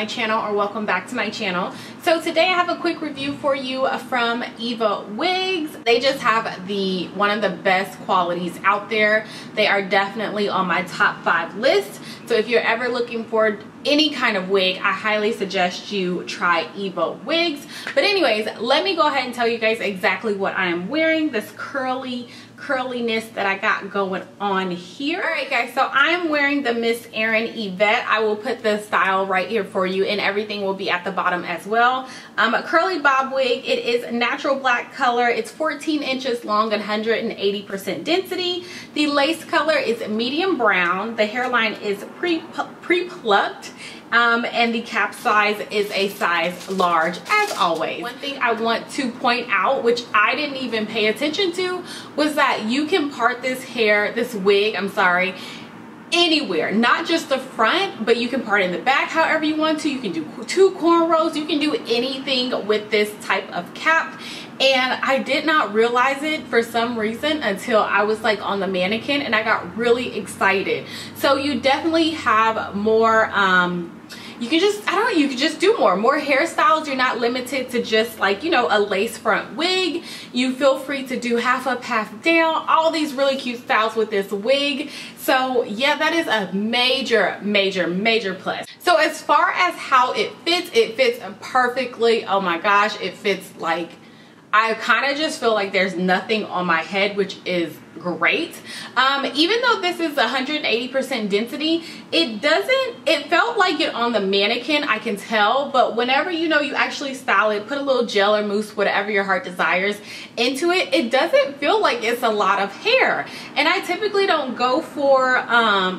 my channel, or welcome back to my channel. So today I have a quick review for you from Eva Wigs. They just have one of the best qualities out there. They are definitely on my top 5 list. So if you're ever looking for any kind of wig, I highly suggest you try Eva Wigs. But anyways, let me go ahead and tell you guys exactly what I am wearing. This curliness that I got going on here. All right guys, so I'm wearing the Miss Erin Yvette. I will put the style right here for you, and everything will be at the bottom as well. A curly bob wig. It is natural black color. It's 14 inches long and 180% density. The lace color is medium brown. The hairline is pre-plucked. And the cap size is a size large, as always. One thing I want to point out, which I didn't even pay attention to, was that you can part this wig, anywhere, not just the front, but you can part in the back however you want to. You can do 2 cornrows. You can do anything with this type of cap. And I did not realize it for some reason until I was like on the mannequin, and I got really excited. So you definitely have more, you can just do more hairstyles. You're not limited to just like, you know, a lace front wig. You feel free to do half up, half down, all these really cute styles with this wig. So yeah, that is a major plus. So as far as how it fits perfectly. Oh my gosh, it fits like, I kind of just feel like there's nothing on my head, which is great. Even though this is 180% density, it felt like it on the mannequin, I can tell, but whenever you actually style it, put a little gel or mousse, whatever your heart desires, into it, it doesn't feel like it's a lot of hair. And I typically don't go for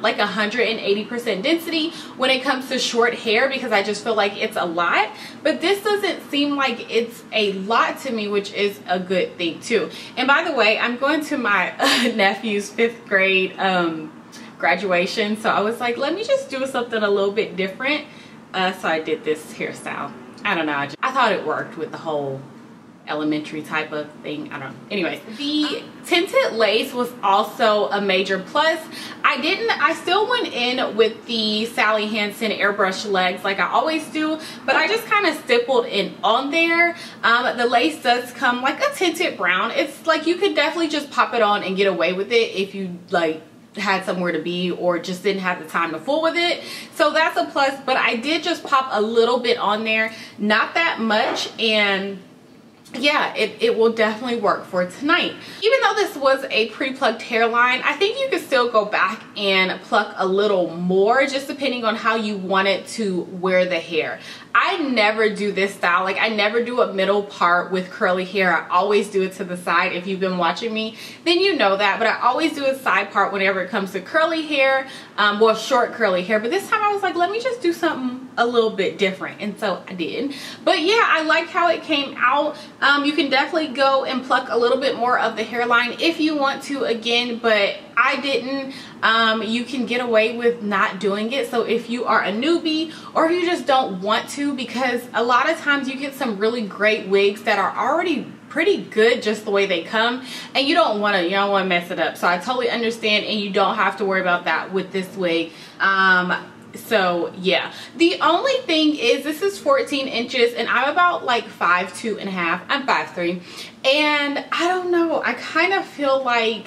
like 180% density when it comes to short hair, because I just feel like it's a lot, but this doesn't seem like it's a lot to me, which is a good thing too. And by the way, I'm going to my nephew's 5th grade graduation, so I was like, let me just do something a little bit different. So I did this hairstyle. I don't know, I thought it worked with the whole elementary type of thing. I don't know. Anyways, the tinted lace was also a major plus. I still went in with the Sally Hansen airbrush legs like I always do, but I just kind of stippled in on there. The lace does come like a tinted brown. It's like you could definitely just pop it on and get away with it if you like had somewhere to be or just didn't have the time to fool with it. So that's a plus, but I did just pop a little bit on there, not that much, and yeah, it will definitely work for tonight. Even though this was a pre-plucked hairline, I think you could still go back and pluck a little more, just depending on how you wanted to wear the hair. I never do this style. Like, I never do a middle part with curly hair. I always do it to the side. If you've been watching me, then you know that. But I always do a side part whenever it comes to curly hair, well, short curly hair. But this time I was like, let me just do something a little bit different. And so I did. But yeah, I like how it came out. You can definitely go and pluck a little bit more of the hairline if you want to again, but I didn't. You can get away with not doing it. So if you are a newbie, or if you just don't want to, because a lot of times you get some really great wigs that are already pretty good just the way they come, and you don't want to mess it up. So I totally understand, and you don't have to worry about that with this wig. So yeah, the only thing is this is 14 inches and I'm about like 5'2 and a half. I'm 5'3", and I don't know, I kind of feel like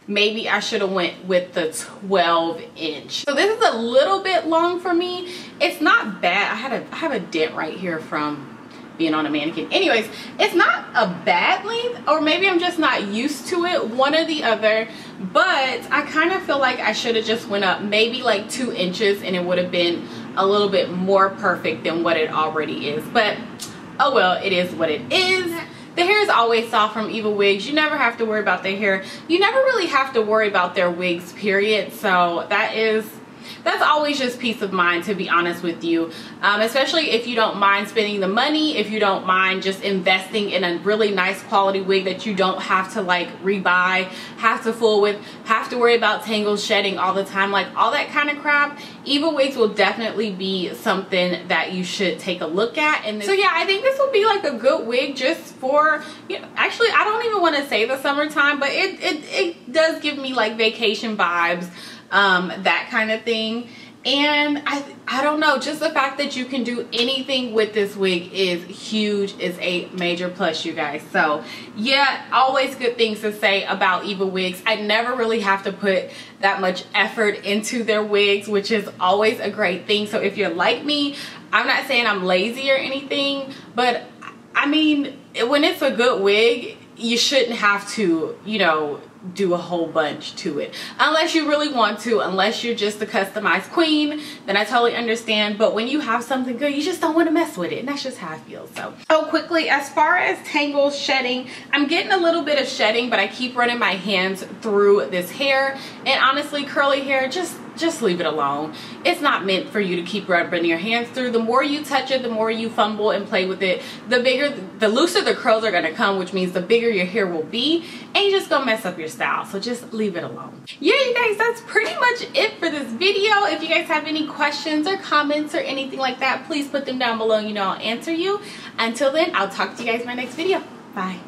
maybe I should have went with the 12 inch. So this is a little bit long for me. It's not bad. I have a dent right here from being on a mannequin. Anyways, it's not a bad length, or maybe I'm just not used to it, one or the other, but I kind of feel like I should have just went up maybe like 2 inches and it would have been a little bit more perfect than what it already is. But oh well, it is what it is. The hair is always soft from Eva Wigs. You never have to worry about their hair. You never really have to worry about their wigs, period. So that's always just peace of mind, to be honest with you, especially if you don't mind spending the money, if you don't mind just investing in a really nice quality wig that you don't have to like rebuy, have to fool with, have to worry about tangles, shedding all the time, like all that kind of crap. Eva Wigs will definitely be something that you should take a look at. And so yeah, I think this will be like a good wig just for, actually I don't even want to say the summertime, but it does give me like vacation vibes, that kind of thing. And I don't know, just the fact that you can do anything with this wig is huge, is a major plus, you guys. So yeah, always good things to say about Eva wigs. I never really have to put that much effort into their wigs, which is always a great thing. So if you're like me, I'm not saying I'm lazy or anything, but I mean, when it's a good wig, you shouldn't have to, you know, do a whole bunch to it unless you really want to. Unless you're just a customized queen, then I totally understand. But when you have something good, you just don't want to mess with it, and that's just how I feel. So quickly, as far as tangles, shedding, I'm getting a little bit of shedding, but I keep running my hands through this hair. And honestly, curly hair, just leave it alone. It's not meant for you to keep rubbing your hands through. The more you touch it, the more you fumble and play with it, the looser the curls are gonna come, which means the bigger your hair will be, and you're just gonna mess up your style. So just leave it alone. Yeah, you guys, that's pretty much it for this video. If you guys have any questions or comments or anything like that, please put them down below. You know, I'll answer you. Until then, I'll talk to you guys in my next video. Bye.